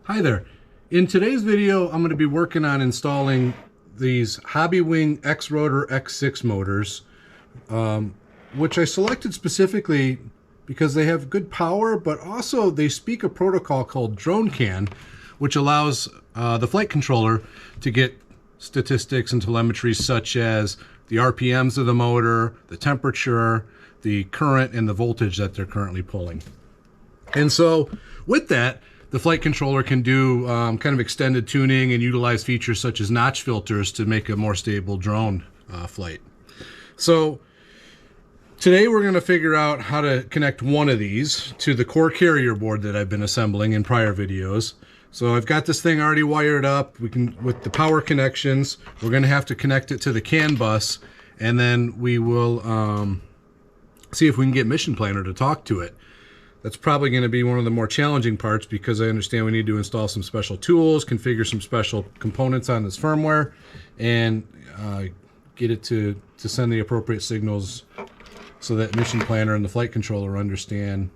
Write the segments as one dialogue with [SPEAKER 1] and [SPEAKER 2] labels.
[SPEAKER 1] Hi there. In today's video, I'm going to be working on installing these Hobbywing XRotor X6 motors, which I selected specifically because they have good power, but also they speak a protocol called DroneCAN, which allows the flight controller to get statistics and telemetry such as the RPMs of the motor, the temperature, the current, and the voltage that they're currently pulling. And so with that, the flight controller can do kind of extended tuning and utilize features such as notch filters to make a more stable drone flight. So today we're going to figure out how to connect one of these to the core carrier board that I've been assembling in prior videos. So I've got this thing already wired up. We can, with the power connections, we're going to have to connect it to the CAN bus, and then we will see if we can get Mission Planner to talk to it. That's probably going to be one of the more challenging parts because I understand we need to install some special tools, configure some special components on this firmware, and get it to send the appropriate signals so that Mission Planner and the flight controller understand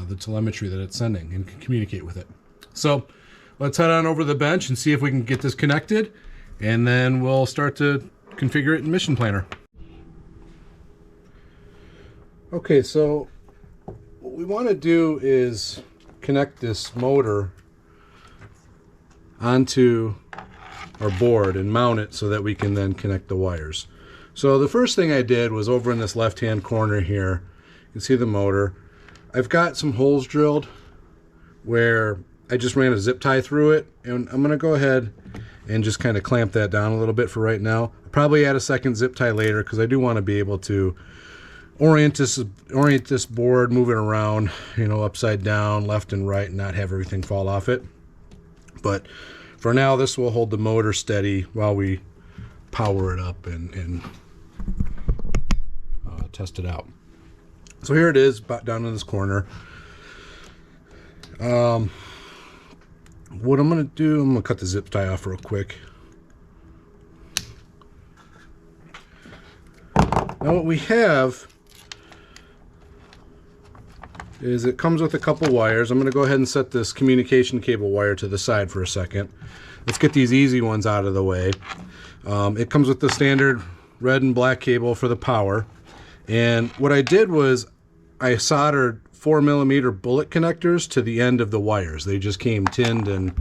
[SPEAKER 1] the telemetry that it's sending and can communicate with it. So let's head on over to the bench and see if we can get this connected, and then we'll start to configure it in Mission Planner. Okay, so what we want to do is connect this motor onto our board and mount it so that we can then connect the wires. So the first thing I did was over in this left-hand corner here, you can see the motor. I've got some holes drilled where I just ran a zip tie through it, and I'm going to go ahead and just kind of clamp that down a little bit for right now. I'll probably add a second zip tie later because I do want to be able to orient this board, move it around, you know, upside down, left and right, and not have everything fall off it. But for now, this will hold the motor steady while we power it up and test it out. So here it is, down in this corner. What I'm going to do, I'm going to cut the zip tie off real quick. Now what we have is it comes with a couple wires. I'm going to go ahead and set this communication cable wire to the side for a second. Let's get these easy ones out of the way. It comes with the standard red and black cable for the power. And what I did was I soldered 4mm bullet connectors to the end of the wires. They just came tinned and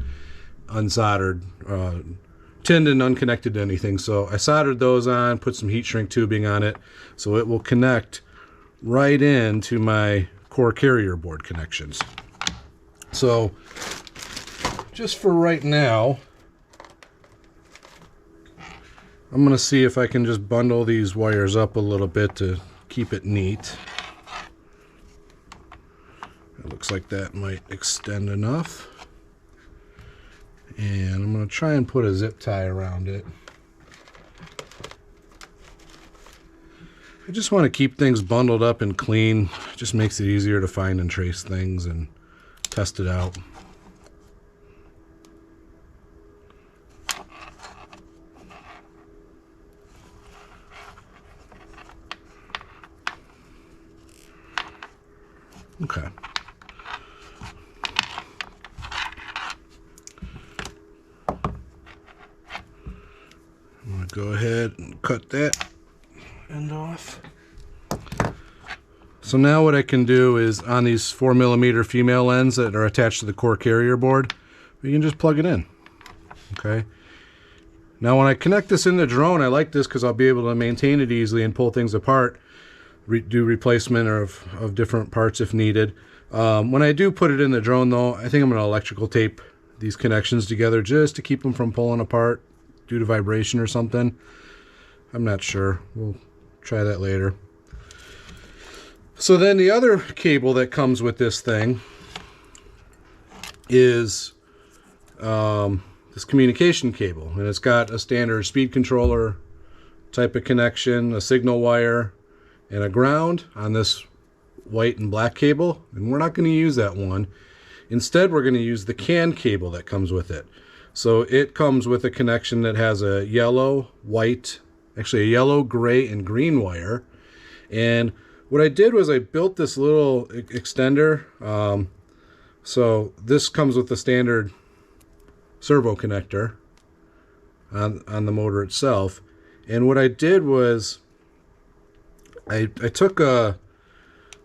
[SPEAKER 1] unsoldered, tinned and unconnected to anything. So I soldered those on, put some heat shrink tubing on it, so it will connect right into my core carrier board connections. So just for right now, I'm going to see if I can just bundle these wires up a little bit to keep it neat. It looks like that might extend enough. And I'm going to try and put a zip tie around it. I just want to keep things bundled up and clean. It just makes it easier to find and trace things and test it out. Okay. I'm going to go ahead and cut that end off. So now what I can do is on these 4mm female ends that are attached to the core carrier board, we can just plug it in. Okay. Now when I connect this in the drone, I like this because I'll be able to maintain it easily and pull things apart, do replacement of different parts if needed. When I do put it in the drone though, I think I'm going to electrical tape these connections together just to keep them from pulling apart due to vibration or something. I'm not sure. We'll try that later. So then the other cable that comes with this thing is this communication cable, and it's got a standard speed controller type of connection, a signal wire, and a ground on this white and black cable, and we're not going to use that one. Instead, we're going to use the CAN cable that comes with it. So it comes with a connection that has a yellow, white, actually a yellow, gray, and green wire. And what I did was I built this little extender So this comes with the standard servo connector on the motor itself. And what I did was I took a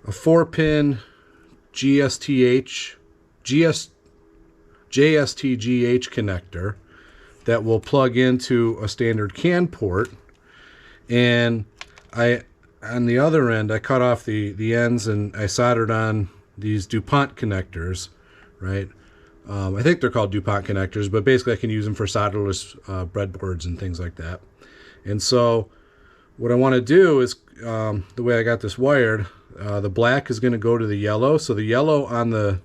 [SPEAKER 1] 4-pin JSTGH connector that will plug into a standard CAN port, and on the other end I cut off the ends and I soldered on these DuPont connectors, right? I think they're called DuPont connectors, but basically I can use them for solderless breadboards and things like that. And so what I want to do is, the way I got this wired, the black is going to go to the yellow. So the yellow on the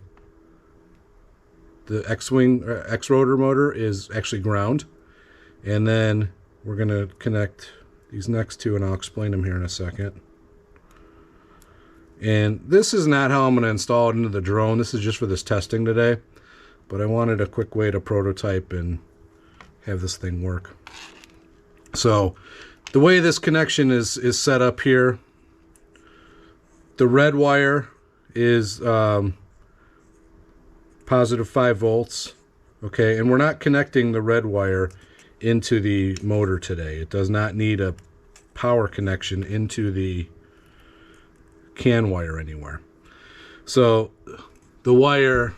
[SPEAKER 1] X-Wing XRotor motor is actually ground. And then we're going to connect these next two, and I'll explain them here in a second. And this is not how I'm going to install it into the drone. This is just for this testing today. But I wanted a quick way to prototype and have this thing work. So the way this connection is set up here, the red wire is positive 5 volts. Okay, and we're not connecting the red wire into the motor today. It does not need a power connection into the CAN wire anywhere. So the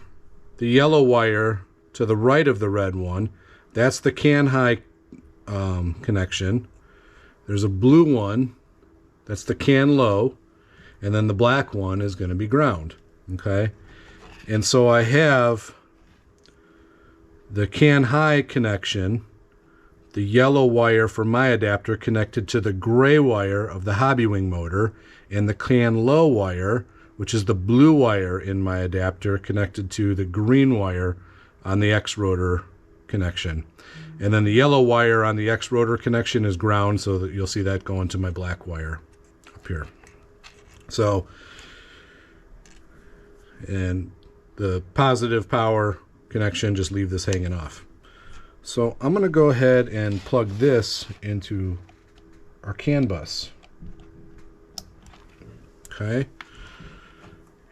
[SPEAKER 1] yellow wire to the right of the red one, that's the CAN high connection. There's a blue one, that's the CAN low, and then the black one is going to be ground. Okay, and so I have the CAN high connection, the yellow wire for my adapter connected to the gray wire of the Hobbywing motor, and the CAN low wire, which is the blue wire in my adapter, connected to the green wire on the XRotor connection. And then the yellow wire on the XRotor connection is ground, so that you'll see that going to my black wire up here. So, and the positive power connection, just leave this hanging off. So I'm going to go ahead and plug this into our CAN bus. Okay.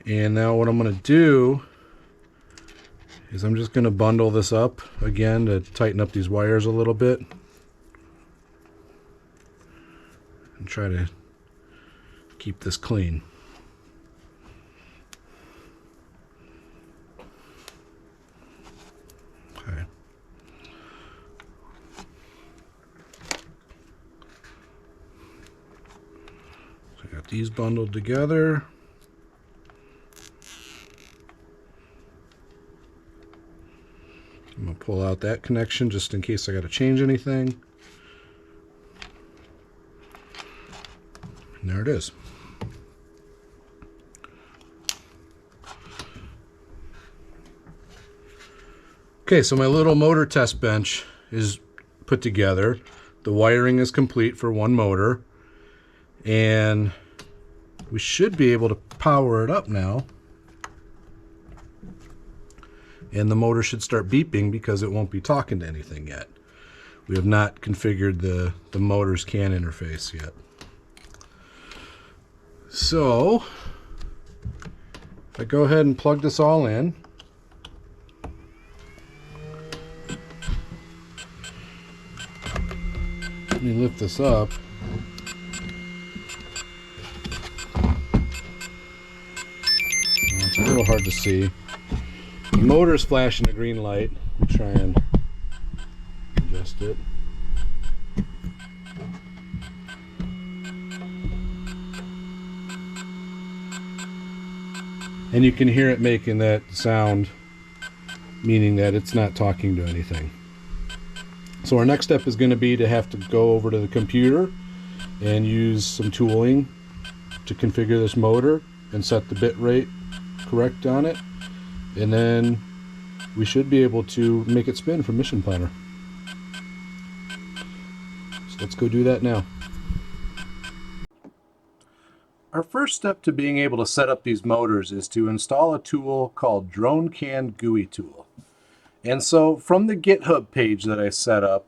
[SPEAKER 1] And now what I'm going to do is I'm just going to bundle this up again to tighten up these wires a little bit and try to keep this clean. Okay. So I got these bundled together. I'm going to pull out that connection just in case I got to change anything. And there it is. Okay, so my little motor test bench is put together. The wiring is complete for one motor. And we should be able to power it up now. And the motor should start beeping because it won't be talking to anything yet. We have not configured the motor's CAN interface yet. So, if I go ahead and plug this all in, let me lift this up. It's a little hard to see. The motor's flashing a green light. I'll try and adjust it. And you can hear it making that sound, meaning that it's not talking to anything. So our next step is going to be to have to go over to the computer and use some tooling to configure this motor and set the bit rate correct on it. And then we should be able to make it spin from Mission Planner. So let's go do that now. Our first step to being able to set up these motors is to install a tool called DroneCAN GUI tool. And so from the GitHub page that I set up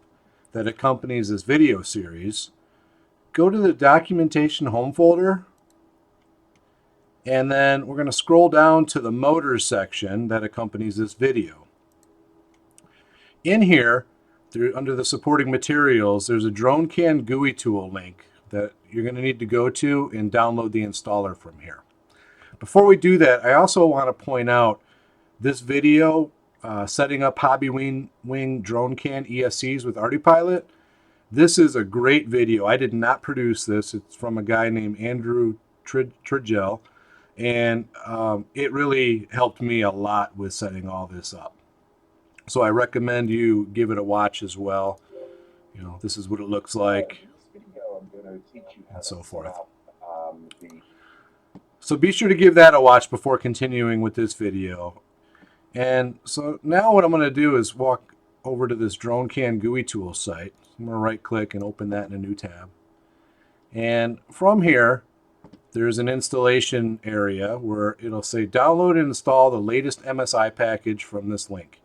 [SPEAKER 1] that accompanies this video series, go to the documentation home folder And then we're going to scroll down to the motors section that accompanies this video. In here, under the supporting materials, there's a DroneCAN GUI tool link that you're going to need to go to and download the installer from here. Before we do that, I also want to point out this video setting up Hobbywing DroneCAN ESCs with ArduPilot. This is a great video. I did not produce this. It's from a guy named Andrew Trigel, and it really helped me a lot with setting all this up. So I recommend you give it a watch as well. You know, this is what it looks like, and so forth. So be sure to give that a watch before continuing with this video. And so now what I'm going to do is walk over to this DroneCAN GUI tool site. I'm going to right click and open that in a new tab. And from here, there's an installation area where it'll say download and install the latest MSI package from this link.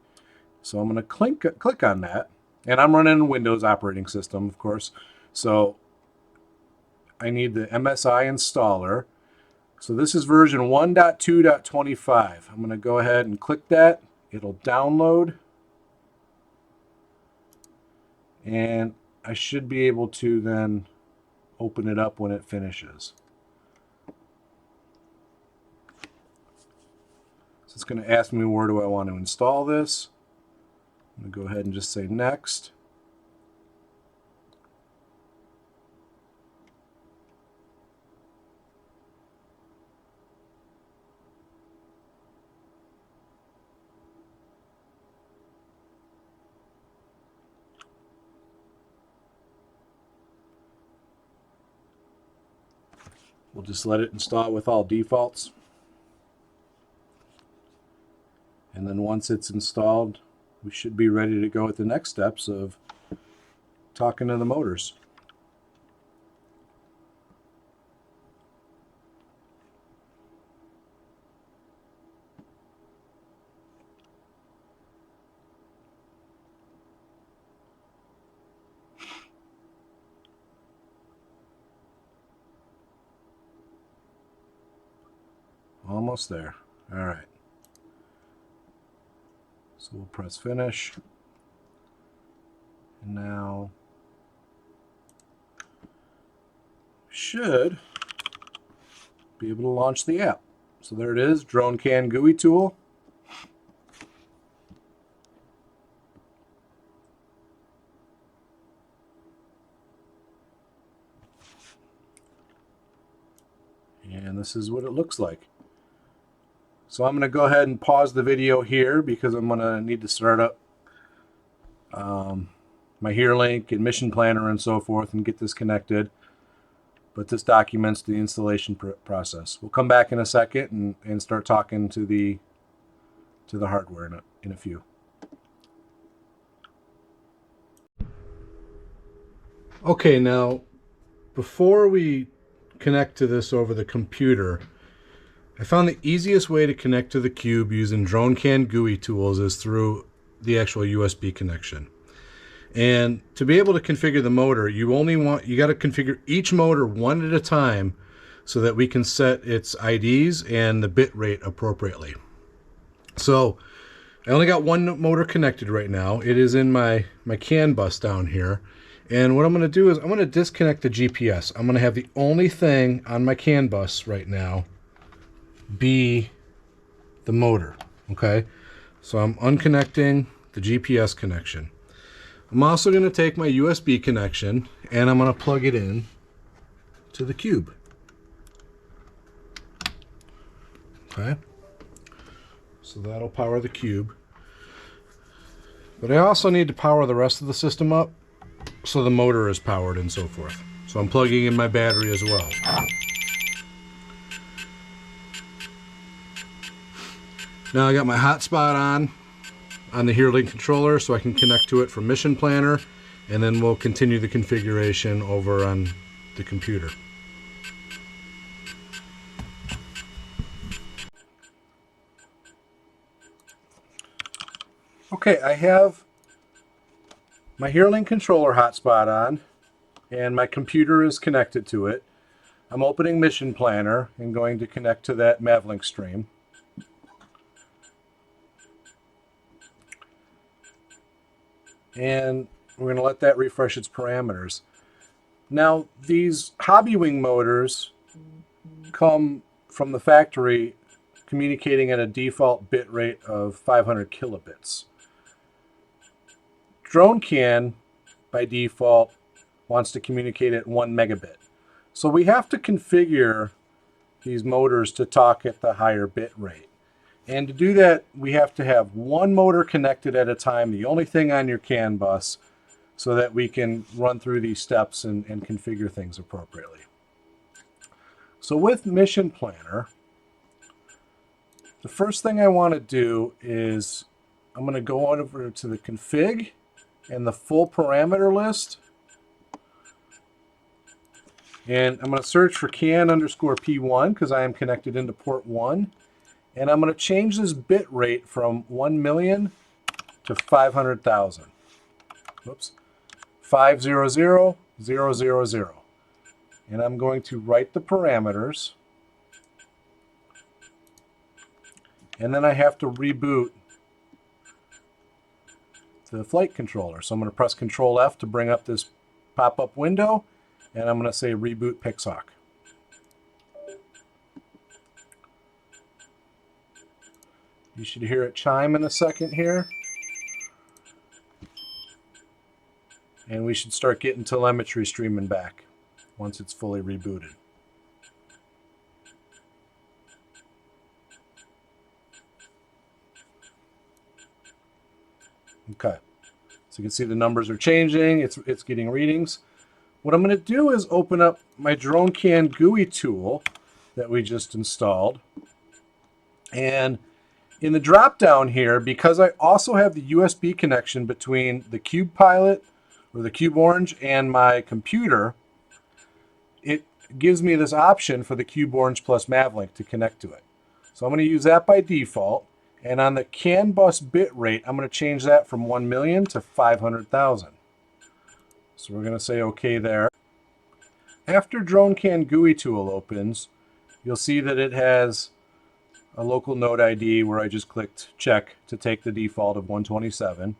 [SPEAKER 1] So I'm going to click on that. And I'm running a Windows operating system, of course. So I need the MSI installer. So this is version 1.2.25. I'm going to go ahead and click that. It'll download. And I should be able to then open it up when it finishes. So it's going to ask me where do I want to install this. I'm going to go ahead and just say next. We'll just let it install with all defaults. And then once it's installed, we should be ready to go with the next steps of talking to the motors. Almost there. All right. So we'll press finish. And now should be able to launch the app. So there it is, DroneCAN GUI tool. And this is what it looks like. So I'm going to go ahead and pause the video here because I'm going to need to start up my HereLink and mission planner and so forth and get this connected. But this documents the installation process. We'll come back in a second and start talking to the hardware in a few. Okay, now before we connect to this over the computer, I found the easiest way to connect to the cube using DroneCAN GUI tools is through the actual USB connection. And to be able to configure the motor, you got to configure each motor one at a time so that we can set its IDs and the bit rate appropriately. So I only got one motor connected right now. It is in my CAN bus down here. And what I'm going to do is I'm going to disconnect the GPS. I'm going to have the only thing on my CAN bus right now be the motor. Okay, so I'm unconnecting the GPS connection. I'm also going to take my USB connection and I'm going to plug it in to the cube. Okay, so that'll power the cube. But I also need to power the rest of the system up so the motor is powered and so forth. So I'm plugging in my battery as well. Now I got my hotspot on the HereLink controller so I can connect to it from Mission Planner, and then we'll continue the configuration over on the computer. Okay, I have my HereLink controller hotspot on and my computer is connected to it. I'm opening Mission Planner and going to connect to that Mavlink stream. And we're going to let that refresh its parameters. Now, these Hobbywing motors come from the factory communicating at a default bit rate of 500 kilobits. DroneCAN, by default, wants to communicate at 1 megabit. So we have to configure these motors to talk at the higher bit rate. And to do that, we have to have one motor connected at a time, the only thing on your CAN bus, so that we can run through these steps and configure things appropriately. So with Mission Planner, the first thing I want to do is I'm going to go over to the config and the full parameter list. And I'm going to search for CAN_P1 because I am connected into port 1. And I'm going to change this bit rate from 1 million to 500,000. Whoops. 500,000. And I'm going to write the parameters. And then I have to reboot the flight controller. So I'm going to press Control F to bring up this pop-up window. And I'm going to say Reboot Pixhawk. You should hear it chime in a second here. And we should start getting telemetry streaming back once it's fully rebooted. Okay, so you can see the numbers are changing, it's getting readings. What I'm going to do is open up my DroneCAN GUI tool that we just installed. And in the drop down here, because I also have the USB connection between the Cube Pilot or the Cube Orange and my computer, it gives me this option for the Cube Orange plus Mavlink to connect to it. So I'm going to use that by default. And on the CAN bus bit rate, I'm going to change that from 1 million to 500,000. So we're going to say OK there. After DroneCAN GUI tool opens, you'll see that it has a local node ID where I just clicked check to take the default of 127.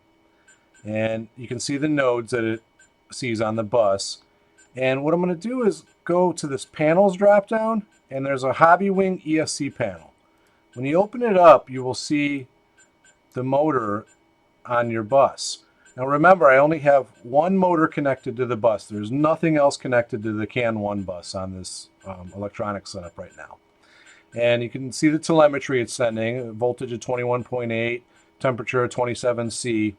[SPEAKER 1] And you can see the nodes that it sees on the bus. And what I'm going to do is go to this panels dropdown, and there's a Hobbywing ESC panel. When you open it up, you will see the motor on your bus. Now remember, I only have one motor connected to the bus. There's nothing else connected to the CAN 1 bus on this electronic setup right now. And you can see the telemetry it's sending, voltage of 21.8, temperature of 27 C.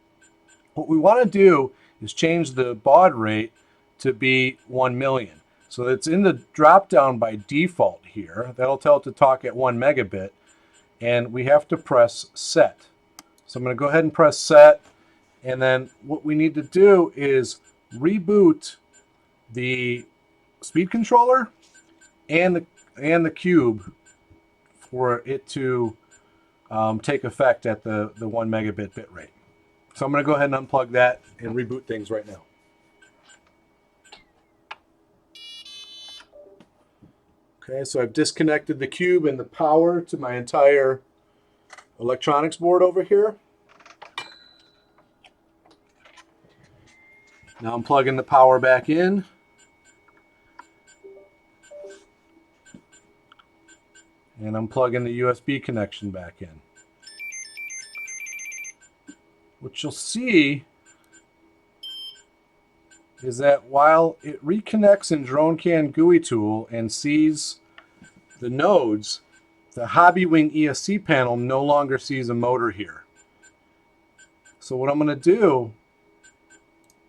[SPEAKER 1] What we want to do is change the baud rate to be 1 million. So it's in the drop down by default here. That'll tell it to talk at 1 megabit. And we have to press set. So I'm going to go ahead and press set. And then what we need to do is reboot the speed controller and the cube for it to take effect at the 1 megabit bit rate. So I'm going to go ahead and unplug that and reboot things right now. Okay, so I've disconnected the cube and the power to my entire electronics board over here. Now I'm plugging the power back in. And I'm plugging the USB connection back in. What you'll see is that while it reconnects in DroneCAN GUI tool and sees the nodes, the Hobbywing ESC panel no longer sees a motor here. So what I'm going to do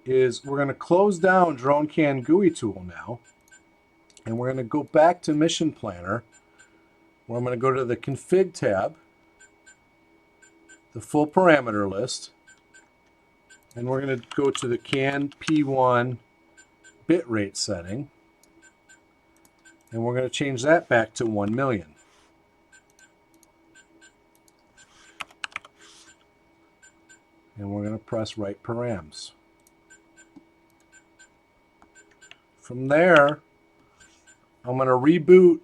[SPEAKER 1] is we're going to close down DroneCAN GUI tool now, and we're going to go back to Mission Planner, where I'm going to go to the Config tab, the full parameter list, and we're going to go to the CAN P1 bitrate setting, and we're going to change that back to 1 million. And we're going to press Write Params. From there, I'm going to reboot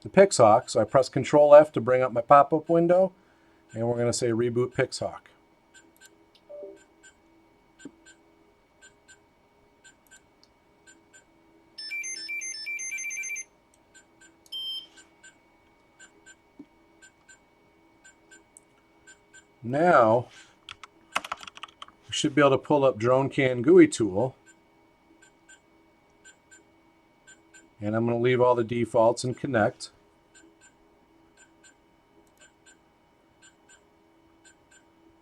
[SPEAKER 1] the Pixhawk. So I press Control F to bring up my pop-up window, and we're going to say reboot Pixhawk. Now, we should be able to pull up DroneCAN GUI tool. And I'm going to leave all the defaults and connect.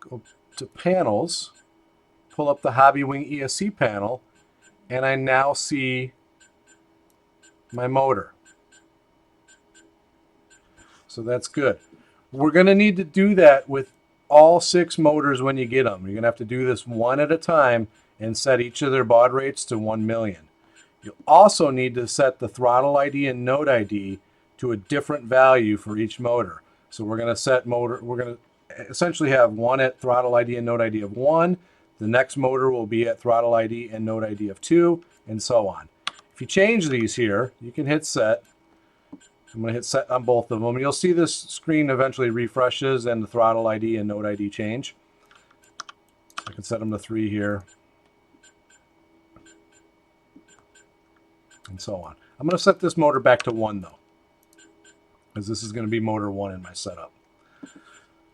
[SPEAKER 1] Go to panels, pull up the Hobbywing ESC panel, and I now see my motor. So that's good. We're going to need to do that with all 6 motors when you get them. You're going to have to do this one at a time and set each of their baud rates to 1 million. You'll also need to set the throttle ID and node ID to a different value for each motor. So we're going to essentially have one at throttle ID and node ID of 1. The next motor will be at throttle ID and node ID of 2, and so on. If you change these here, you can hit set. I'm going to hit set on both of them. You'll see this screen eventually refreshes and the throttle ID and node ID change. I can set them to 3 here. And so on. I'm going to set this motor back to 1 though, because this is going to be motor 1 in my setup.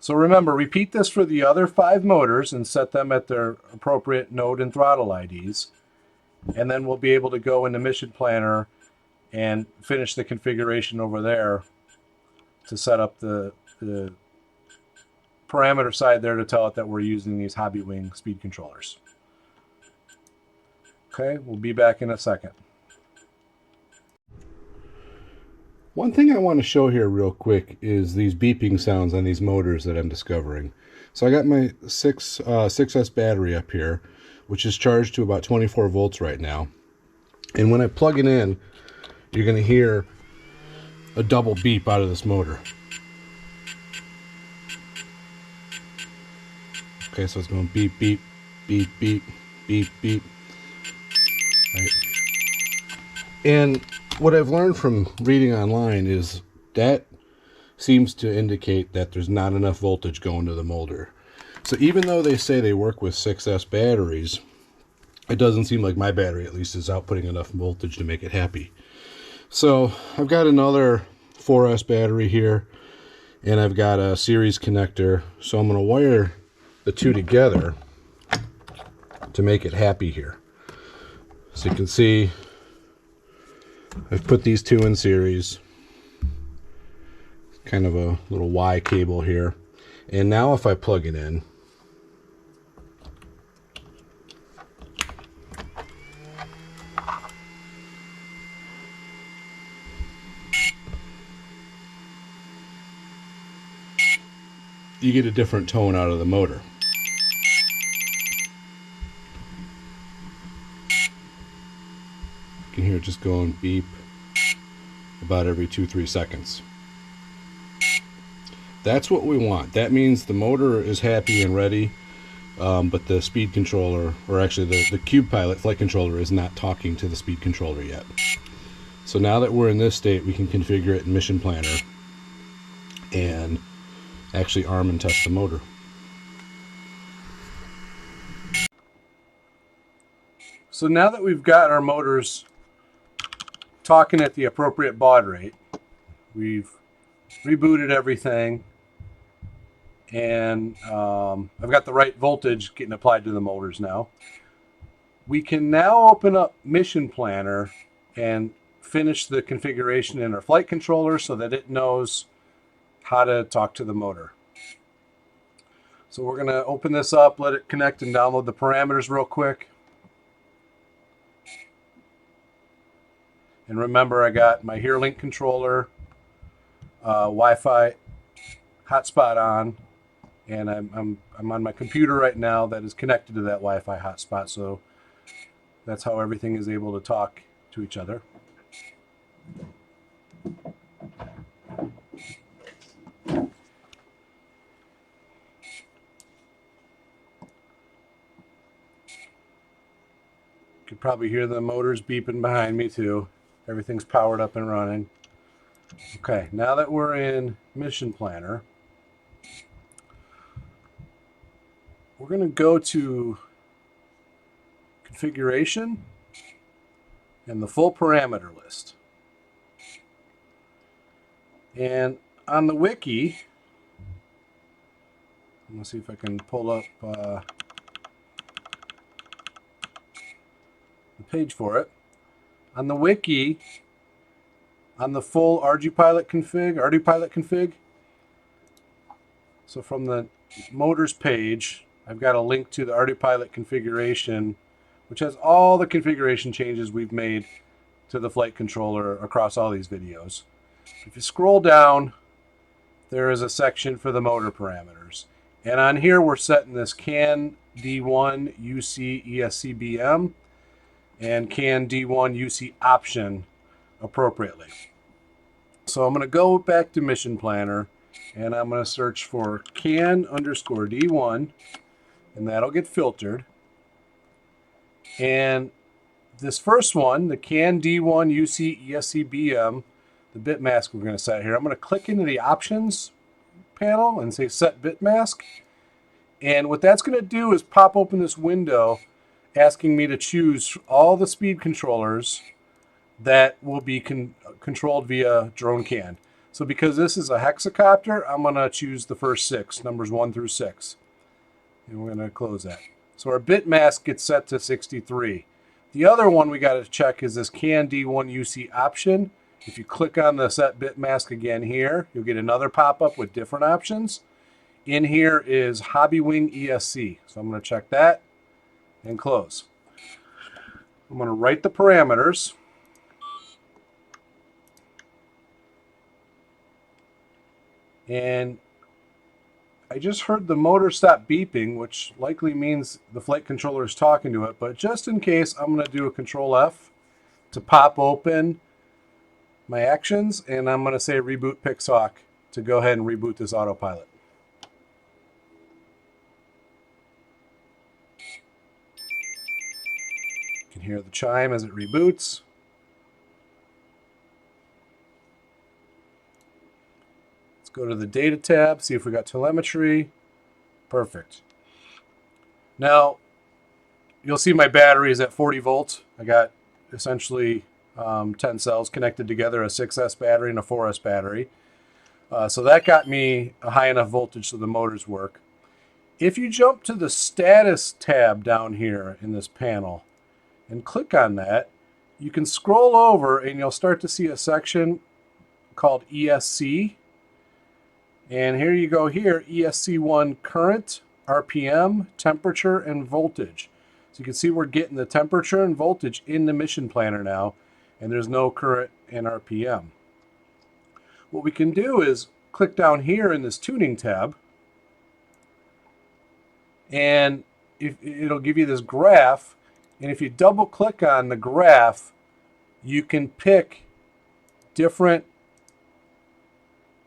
[SPEAKER 1] So remember, repeat this for the other 5 motors and set them at their appropriate node and throttle IDs. And then we'll be able to go into Mission Planner and finish the configuration over there to set up the parameter side there to tell it that we're using these Hobbywing speed controllers. Okay, we'll be back in a second. One thing I want to show here real quick is these beeping sounds on these motors that I'm discovering. So I got my 6S battery up here, which is charged to about 24 volts right now. And when I plug it in, you're going to hear a double beep out of this motor. Okay, so it's going beep, beep, beep, beep, beep, beep. Right. And what I've learned from reading online is that seems to indicate that there's not enough voltage going to the motor. So even though they say they work with 6S batteries, it doesn't seem like my battery at least is outputting enough voltage to make it happy. So I've got another 4S battery here, and I've got a series connector. So I'm going to wire the two together to make it happy here. So you can see I've put these two in series, kind of a little Y cable here. And now if I plug it in, you get a different tone out of the motor. You can hear it just going beep about every 2-3 seconds. That's what we want. That means the motor is happy and ready, but the speed controller, or actually the Cube Pilot flight controller, is not talking to the speed controller yet. So now that we're in this state, we can configure it in Mission Planner and actually arm and test the motor. So now that we've got our motors talking at the appropriate baud rate, we've rebooted everything, and I've got the right voltage getting applied to the motors now. We can now open up Mission Planner and finish the configuration in our flight controller so that it knows how to talk to the motor. So we're going to open this up, let it connect, and download the parameters real quick. And remember, I got my HereLink controller, Wi-Fi hotspot on, and I'm on my computer right now that is connected to that Wi-Fi hotspot. So that's how everything is able to talk to each other. You could probably hear the motors beeping behind me too. Everything's powered up and running. Okay, now that we're in Mission Planner, we're going to go to Configuration and the full parameter list. And on the wiki, I'm going to see if I can pull up the page for it. On the wiki, on the full ArduPilot config, so from the motors page, I've got a link to the ArduPilot configuration, which has all the configuration changes we've made to the flight controller across all these videos. If you scroll down, there is a section for the motor parameters. And on here, we're setting this CAN D1 UC ESCBM and CAN D1 UC option appropriately. So I'm going to go back to Mission Planner, and I'm going to search for CAN_D1, and that'll get filtered. And this first one, the CAN D1 UC ESCBM, the bit mask we're going to set here, I'm going to click into the options panel and say set bit mask. And what that's going to do is pop open this window asking me to choose all the speed controllers that will be controlled via DroneCAN. So because this is a hexacopter, I'm going to choose the first 6, numbers 1 through 6. And we're going to close that. So our bit mask gets set to 63. The other one we got to check is this CAN D1 UC option. If you click on the set bit mask again here, you'll get another pop-up with different options. In here is Hobbywing ESC. So I'm going to check that and close. I'm going to write the parameters. And I just heard the motor stop beeping, which likely means the flight controller is talking to it. But just in case, I'm going to do a Control F to pop open my actions. And I'm going to say reboot Pixhawk to go ahead and reboot this autopilot. You can hear the chime as it reboots. Go to the data tab, see if we got telemetry. Perfect. Now, you'll see my battery is at 40 volts. I got essentially 10 cells connected together, a 6S battery and a 4S battery. So that got me a high enough voltage so the motors work. If you jump to the status tab down here in this panel and click on that, you can scroll over and you'll start to see a section called ESC. And here you go here, ESC1 current, RPM, temperature, and voltage. So you can see we're getting the temperature and voltage in the Mission Planner now, and there's no current and RPM. What we can do is click down here in this tuning tab, and it'll give you this graph, and if you double click on the graph, you can pick different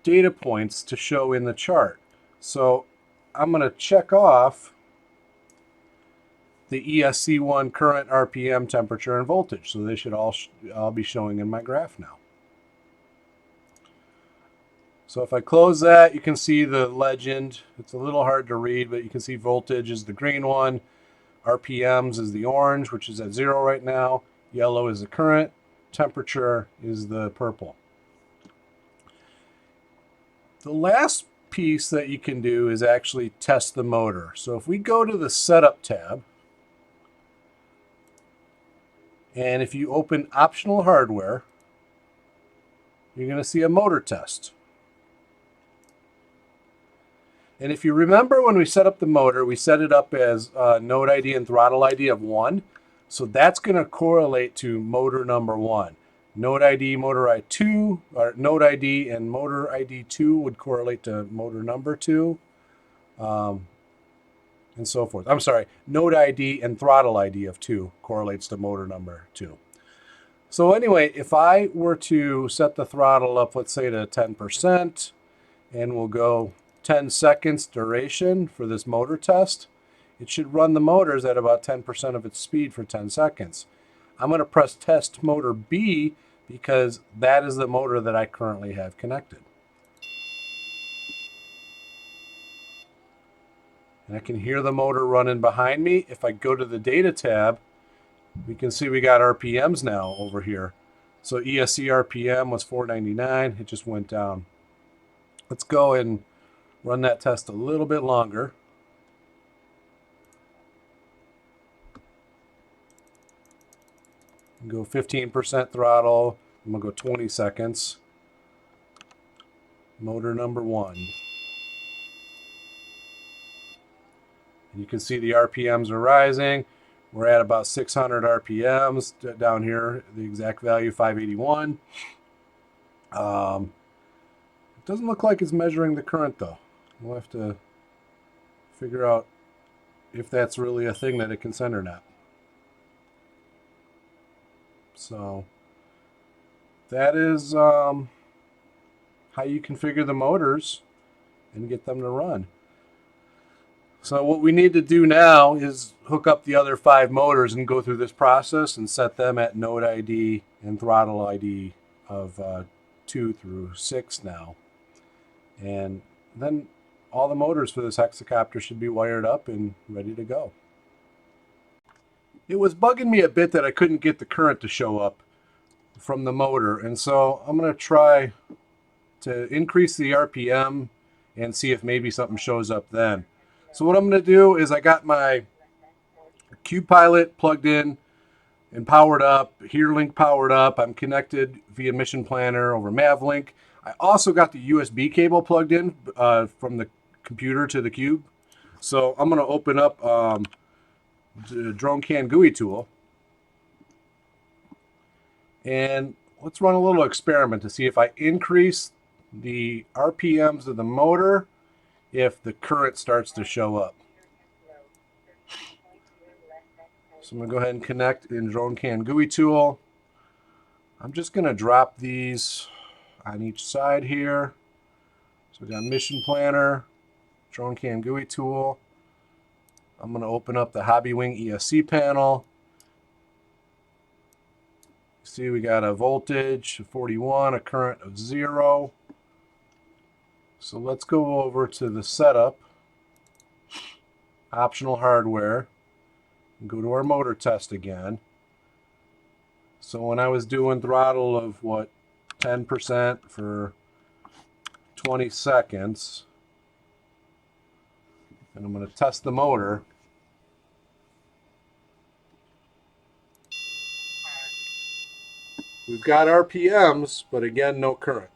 [SPEAKER 1] data points to show in the chart. So I'm going to check off the ESC1 current, RPM, temperature, and voltage. So they should all be showing in my graph now. So if I close that, you can see the legend. It's a little hard to read, but you can see voltage is the green one, RPMs is the orange, which is at 0 right now, yellow is the current, temperature is the purple. The last piece that you can do is actually test the motor. So if we go to the Setup tab, and if you open Optional Hardware, you're going to see a motor test. And if you remember when we set up the motor, we set it up as node ID and throttle ID of 1. So that's going to correlate to motor number 1. Node ID, motor I2, or node ID and motor ID 2 would correlate to motor number 2, and so forth. I'm sorry, node ID and throttle ID of 2 correlates to motor number 2. So anyway, if I were to set the throttle up, let's say to 10%, and we'll go 10 seconds duration for this motor test, it should run the motors at about 10% of its speed for 10 seconds. I'm going to press test motor B because that is the motor that I currently have connected. And I can hear the motor running behind me. If I go to the data tab, we can see we got RPMs now over here. So ESC RPM was 499. It just went down. Let's go and run that test a little bit longer. Go 15% throttle. I'm going to go 20 seconds. Motor number 1. You can see the RPMs are rising. We're at about 600 RPMs down here. The exact value 581. It doesn't look like it's measuring the current though. We'll have to figure out if that's really a thing that it can send or not. So that is how you configure the motors and get them to run. So what we need to do now is hook up the other 5 motors and go through this process and set them at node ID and throttle ID of 2 through 6 now. And then all the motors for this hexacopter should be wired up and ready to go. It was bugging me a bit that I couldn't get the current to show up from the motor, and so I'm going to try to increase the RPM and see if maybe something shows up then. So what I'm going to do is I got my Cube Pilot plugged in and powered up, HereLink powered up. I'm connected via Mission Planner over Mavlink. I also got the USB cable plugged in from the computer to the Cube. So I'm going to open up the DroneCAN GUI tool. And let's run a little experiment to see if I increase the RPMs of the motor, if the current starts to show up. So I'm going to go ahead and connect in DroneCAN GUI tool. I'm just going to drop these on each side here. So we got Mission Planner, DroneCAN GUI tool. I'm going to open up the Hobbywing ESC panel. See, we got a voltage of 41, a current of 0. So let's go over to the setup, optional hardware, and go to our motor test again. So when I was doing throttle of 10% for 20 seconds, and I'm going to test the motor. We've got RPMs, but again, no current.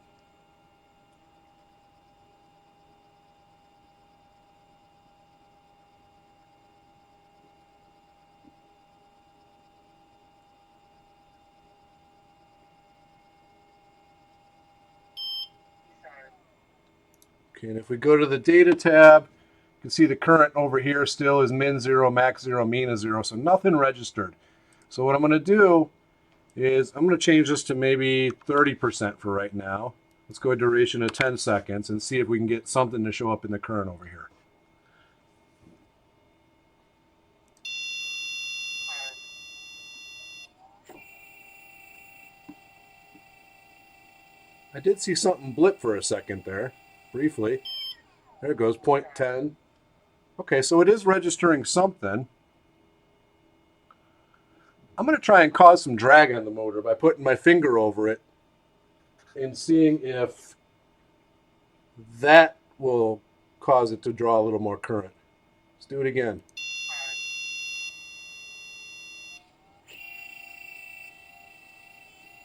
[SPEAKER 1] Okay, and if we go to the data tab, you can see the current over here still is min 0, max 0, mean is 0, so nothing registered. So what I'm going to do is I'm going to change this to maybe 30% for right now. Let's go a duration of 10 seconds and see if we can get something to show up in the current over here. I did see something blip for a second there, briefly. There it goes, 0.10. Okay, so it is registering something. I'm going to try and cause some drag on the motor by putting my finger over it and seeing if that will cause it to draw a little more current. Let's do it again.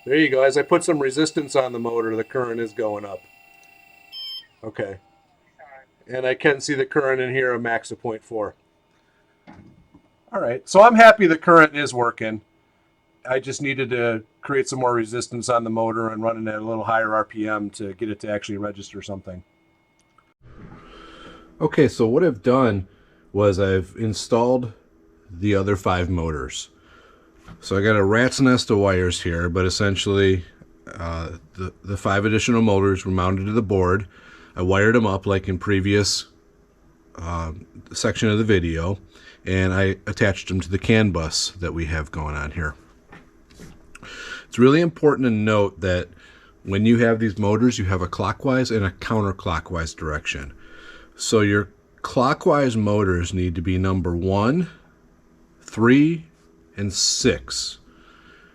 [SPEAKER 1] There you go. As I put some resistance on the motor, the current is going up. Okay. And I can see the current in here, a max of 0.4. All right, so I'm happy the current is working. I just needed to create some more resistance on the motor and run it at a little higher RPM to get it to actually register something. Okay, so what I've done was I've installed the other 5 motors. So I got a rat's nest of wires here, but essentially the 5 additional motors were mounted to the board. I wired them up like in previous section of the video, and I attached them to the CAN bus that we have going on here. It's really important to note that when you have these motors, you have a clockwise and a counterclockwise direction. So your clockwise motors need to be number 1, 3, and 6.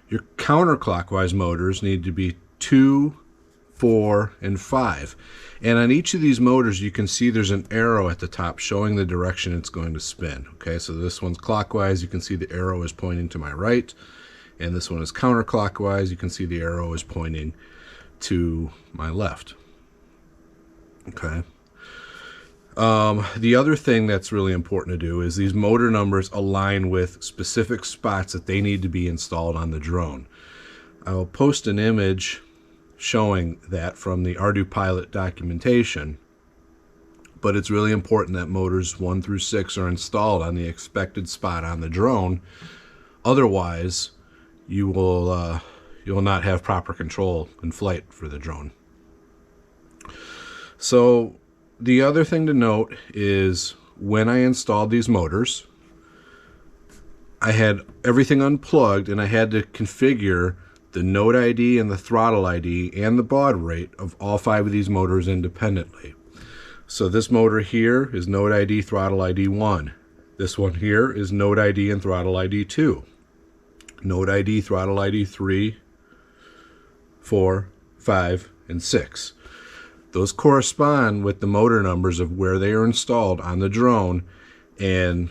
[SPEAKER 1] Your counterclockwise motors need to be 2, 4, and 5. And on each of these motors, you can see there's an arrow at the top showing the direction it's going to spin. Okay, so this one's clockwise. You can see the arrow is pointing to my right. And this one is counterclockwise. You can see the arrow is pointing to my left. Okay. The other thing that's really important to do is these motor numbers align with specific spots that they need to be installed on the drone. I will post an image showing that from the ArduPilot documentation, but it's really important that motors 1 through 6 are installed on the expected spot on the drone. Otherwise, you will not have proper control in flight for the drone. So the other thing to note is when I installed these motors, I had everything unplugged and I had to configure the node ID and the throttle ID and the baud rate of all 5 of these motors independently. So this motor here is node ID, throttle ID 1. This one here is node ID and throttle ID 2. Node ID, throttle ID 3, 4, 5, and 6. Those correspond with the motor numbers of where they are installed on the drone. And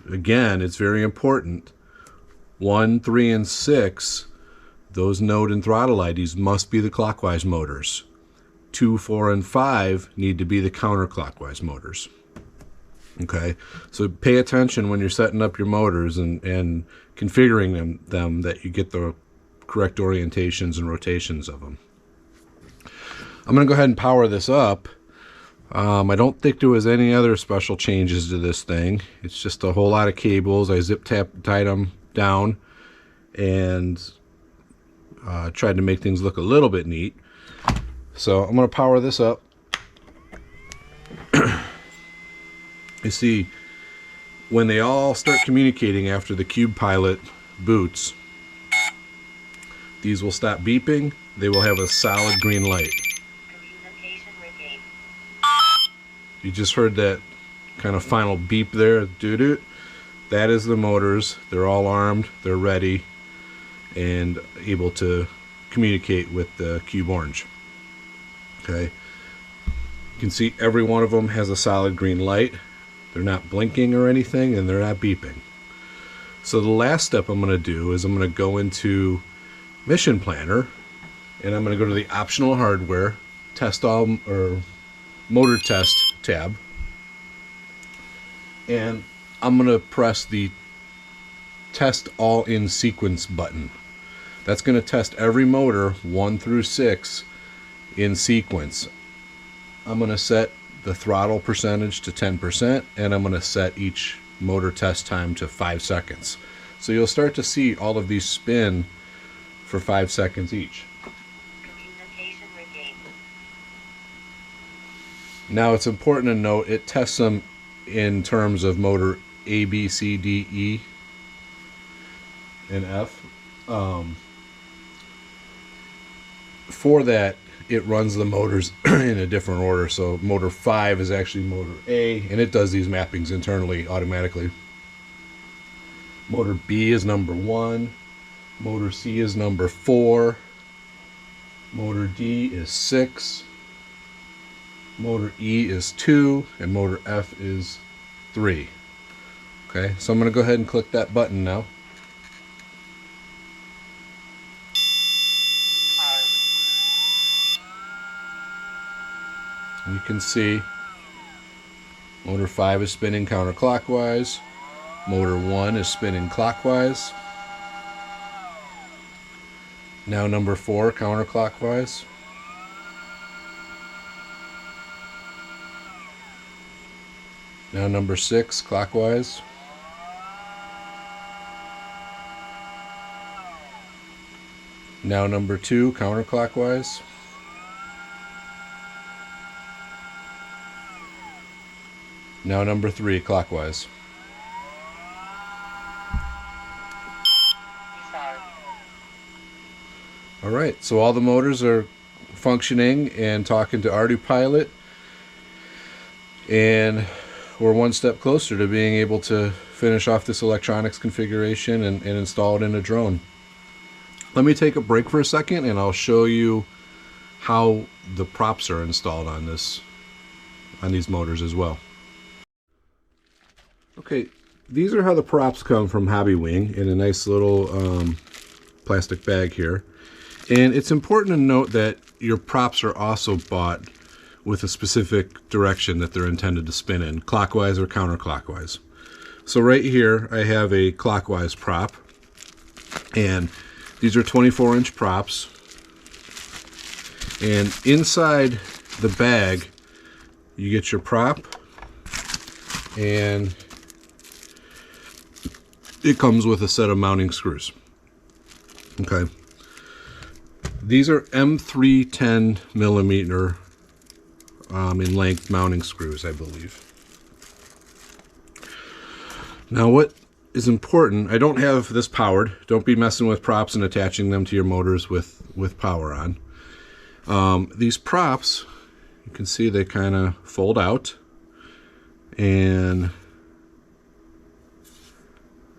[SPEAKER 1] again, it's very important. 1, 3, and 6, those node and throttle IDs must be the clockwise motors. 2, 4, and 5 need to be the counterclockwise motors. Okay, so pay attention when you're setting up your motors and configuring them that you get the correct orientations and rotations of them. I'm going to go ahead and power this up. I don't think there was any other special changes to this thing. It's just a whole lot of cables. I tied them down and tried to make things look a little bit neat. So I'm going to power this up. You see, when they all start communicating after the Cube Pilot boots, these will stop beeping. They will have a solid green light. You just heard that kind of final beep there, doo-doo. That is the motors. They're all armed, they're ready, and able to communicate with the Cube Orange. Okay. You can see every one of them has a solid green light. They're not blinking or anything, and they're not beeping. So the last step I'm going to do is I'm going to go into Mission Planner, and I'm going to go to the optional hardware, test all, or motor test tab, and I'm going to press the test all in sequence button. That's going to test every motor 1 through 6 in sequence. I'm going to set the throttle percentage to 10%, and I'm going to set each motor test time to 5 seconds. So you'll start to see all of these spin for 5 seconds each.
[SPEAKER 2] Communication regained.
[SPEAKER 1] Now it's important to note it tests them in terms of motor A, B, C, D, E, and F. For that, it runs the motors in a different order. So motor 5 is actually motor A, and it does these mappings internally automatically. Motor B is number 1. Motor C is number 4. Motor D is 6. Motor E is 2. And motor F is 3. Okay, so I'm going to go ahead and click that button now. You can see motor 5 is spinning counterclockwise. Motor 1 is spinning clockwise. Now number 4 counterclockwise. Now number 6 clockwise. Now number 2 counterclockwise. Now number 3 clockwise. All right, so all the motors are functioning and talking to ArduPilot, and we're one step closer to being able to finish off this electronics configuration and install it in a drone. Let me take a break for a second and I'll show you how the props are installed on these motors as well. Okay, these are how the props come from Hobbywing in a nice little plastic bag here. And it's important to note that your props are also bought with a specific direction that they're intended to spin in, clockwise or counterclockwise. So right here I have a clockwise prop, and these are 24-inch props, and inside the bag you get your prop, and it comes with a set of mounting screws. Okay, these are M310 millimeter in length mounting screws, I believe. Now what is important, I don't have this powered. Don't be messing with props and attaching them to your motors with power on. These props, you can see they kind of fold out, and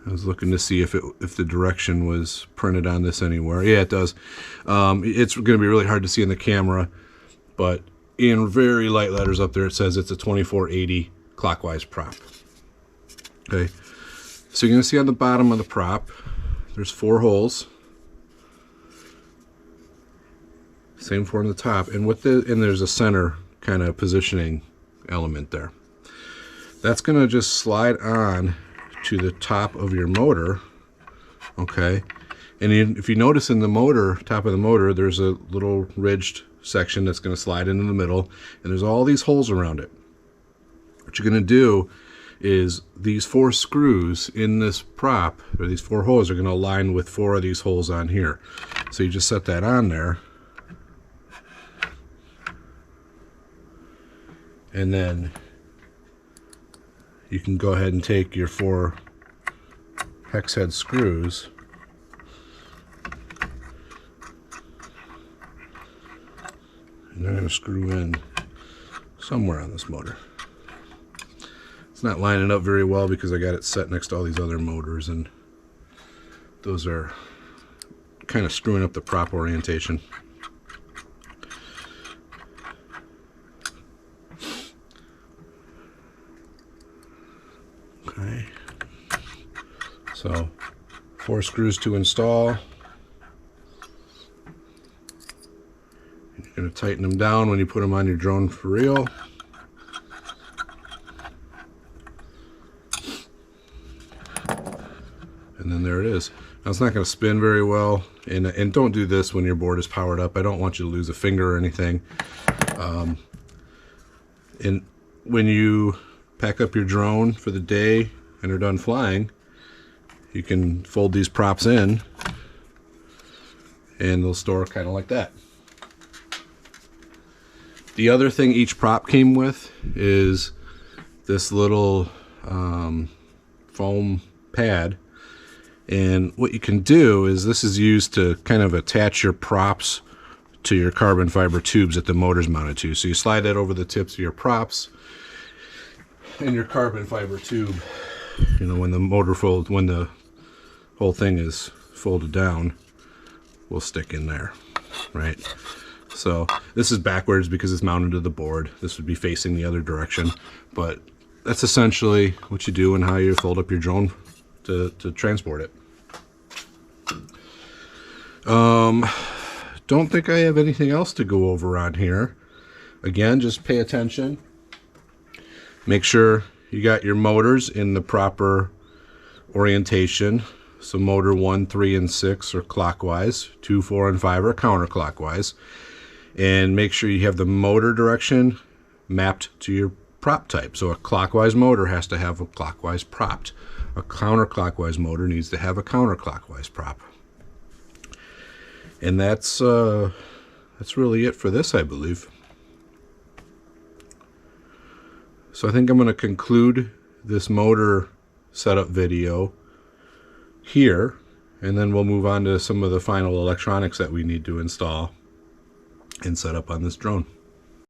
[SPEAKER 1] I was looking to see if the direction was printed on this anywhere. Yeah, it does. It's going to be really hard to see in the camera, but in very light letters up there it says it's a 2480 clockwise prop. Okay, so you're going to see on the bottom of the prop there's 4 holes. Same 4 on the top, and there's a center kind of positioning element there. That's going to just slide on to the top of your motor. Okay, and if you notice in the motor, top of the motor, there's a little ridged section that's going to slide into the middle, and there's all these holes around it. What you're going to do is these 4 screws in this prop, or these 4 holes, are going to align with 4 of these holes on here. So you just set that on there, and then you can go ahead and take your 4 hex head screws and they're going to screw in somewhere on this motor. It's not lining up very well because I got it set next to all these other motors, and those are kind of screwing up the prop orientation. Okay, so 4 screws to install. You're going to tighten them down when you put them on your drone for real. And then there it is. Now it's not going to spin very well, and don't do this when your board is powered up. I don't want you to lose a finger or anything. And when you pack up your drone for the day and are done flying, you can fold these props in and they'll store kind of like that. The other thing each prop came with is this little foam pad, and what you can do is this is used to kind of attach your props to your carbon fiber tubes that the motor's mounted to. So you slide that over the tips of your props, and your carbon fiber tube, you know, when the motor folds, when the whole thing is folded down, will stick in there, right? So this is backwards because it's mounted to the board. This would be facing the other direction, but that's essentially what you do and how you fold up your drone to transport it. Don't think I have anything else to go over on here. Again, just pay attention. Make sure you got your motors in the proper orientation. So motor 1, 3, and 6 are clockwise, 2, 4, and 5 are counterclockwise. And make sure you have the motor direction mapped to your prop type. So a clockwise motor has to have a clockwise prop. A counterclockwise motor needs to have a counterclockwise prop. And that's really it for this, I believe. So I think I'm going to conclude this motor setup video here, And then we'll move on to some of the final electronics that we need to install and set up on this drone.